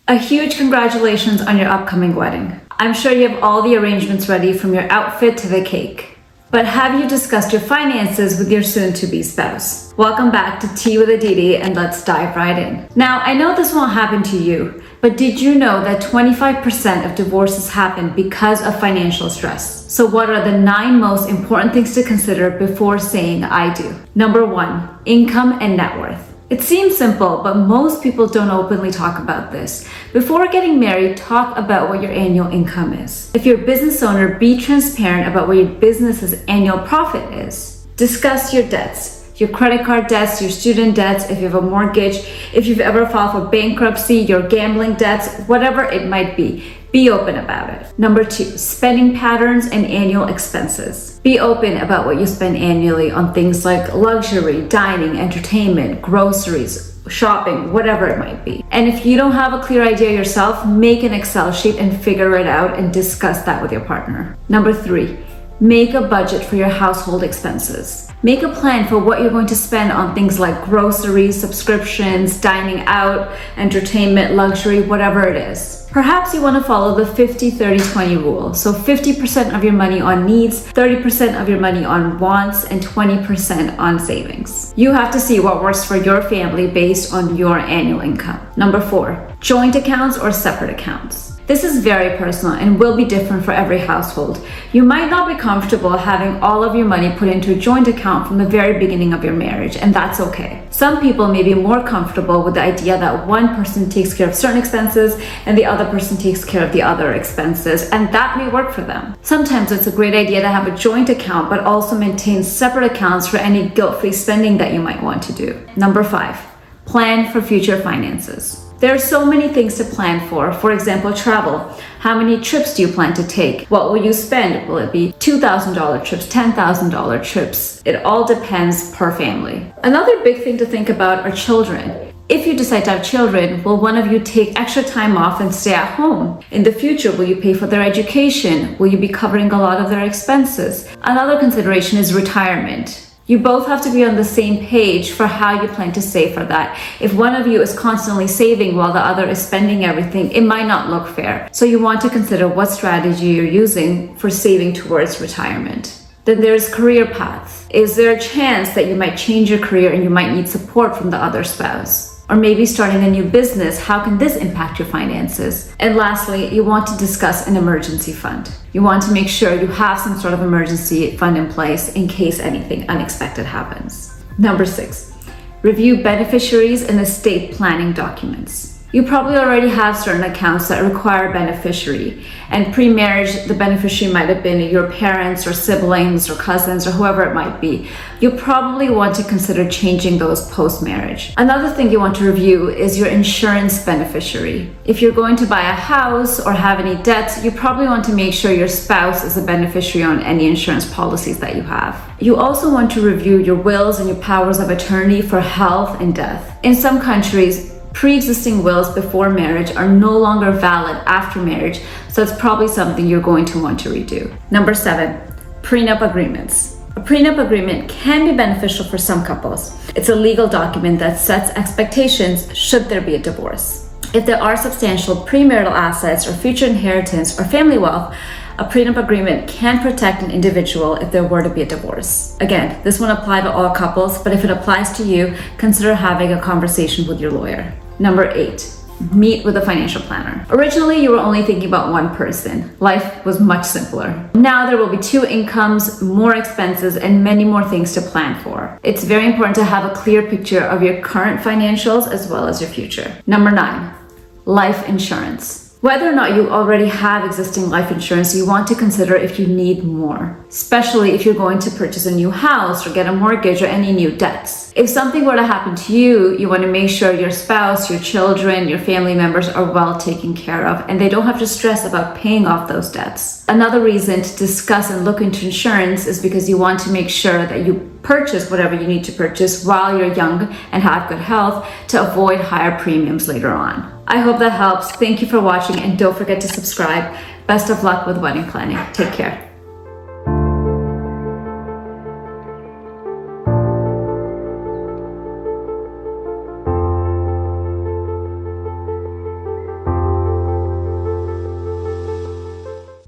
A huge congratulations on your upcoming wedding. I'm sure you have all the arrangements ready from your outfit to the cake. But have you discussed your finances with your soon-to-be spouse? Welcome back to Tea with Aditi, and let's dive right in. Now, I know this won't happen to you, but did you know that 25% of divorces happen because of financial stress? So what are the 9 most important things to consider before saying I do? Number 1, income and net worth. It seems simple, but most people don't openly talk about this. Before getting married, talk about what your annual income is. If you're a business owner, be transparent about what your business's annual profit is. Discuss your debts, your credit card debts, your student debts, if you have a mortgage, if you've ever filed for bankruptcy, your gambling debts, whatever it might be. Be open about it. Number 2, spending patterns and annual expenses. Be open about what you spend annually on things like luxury, dining, entertainment, groceries, shopping, whatever it might be. And if you don't have a clear idea yourself, make an Excel sheet and figure it out and discuss that with your partner. Number 3, make a budget for your household expenses. Make a plan for what you're going to spend on things like groceries, subscriptions, dining out, entertainment, luxury, whatever it is. Perhaps you want to follow the 50-30-20 rule. So 50% of your money on needs, 30% of your money on wants, and 20% on savings. You have to see what works for your family based on your annual income. Number 4, joint accounts or separate accounts. This is very personal and will be different for every household. You might not be comfortable having all of your money put into a joint account from the very beginning of your marriage, and that's okay. Some people may be more comfortable with the idea that one person takes care of certain expenses and the other person takes care of the other expenses, and that may work for them. Sometimes it's a great idea to have a joint account, but also maintain separate accounts for any guilt-free spending that you might want to do. Number 5, plan for future finances. There are so many things to plan for. For example, travel. How many trips do you plan to take? What will you spend? Will it be $2,000 trips, $10,000 trips? It all depends per family. Another big thing to think about are children. If you decide to have children, will one of you take extra time off and stay at home? In the future, will you pay for their education? Will you be covering a lot of their expenses? Another consideration is retirement. You both have to be on the same page for how you plan to save for that. If one of you is constantly saving while the other is spending everything, it might not look fair. So you want to consider what strategy you're using for saving towards retirement. Then there's career paths. Is there a chance that you might change your career and you might need support from the other spouse? Or maybe starting a new business, how can this impact your finances? And lastly, you want to discuss an emergency fund. You want to make sure you have some sort of emergency fund in place in case anything unexpected happens. Number 6, review beneficiaries and estate planning documents. You probably already have certain accounts that require a beneficiary, and pre-marriage, the beneficiary might have been your parents or siblings or cousins or whoever it might be. You probably want to consider changing those post-marriage. Another thing you want to review is your insurance beneficiary. If you're going to buy a house or have any debts, you probably want to make sure your spouse is a beneficiary on any insurance policies that you have. You also want to review your wills and your powers of attorney for health and death. In some countries, pre-existing wills before marriage are no longer valid after marriage, so it's probably something you're going to want to redo. Number 7, prenup agreements. A prenup agreement can be beneficial for some couples. It's a legal document that sets expectations should there be a divorce. If there are substantial premarital assets or future inheritance or family wealth, a prenup agreement can protect an individual if there were to be a divorce. Again, this won't apply to all couples, but if it applies to you, consider having a conversation with your lawyer. Number 8, meet with a financial planner. Originally, you were only thinking about one person. Life was much simpler. Now there will be 2 incomes, more expenses, and many more things to plan for. It's very important to have a clear picture of your current financials as well as your future. Number 9, life insurance. Whether or not you already have existing life insurance, you want to consider if you need more, especially if you're going to purchase a new house or get a mortgage or any new debts. If something were to happen to you, you want to make sure your spouse, your children, your family members are well taken care of and they don't have to stress about paying off those debts. Another reason to discuss and look into insurance is because you want to make sure that you purchase whatever you need to purchase while you're young and have good health to avoid higher premiums later on. I hope that helps. Thank you for watching and don't forget to subscribe. Best of luck with wedding planning. Take care.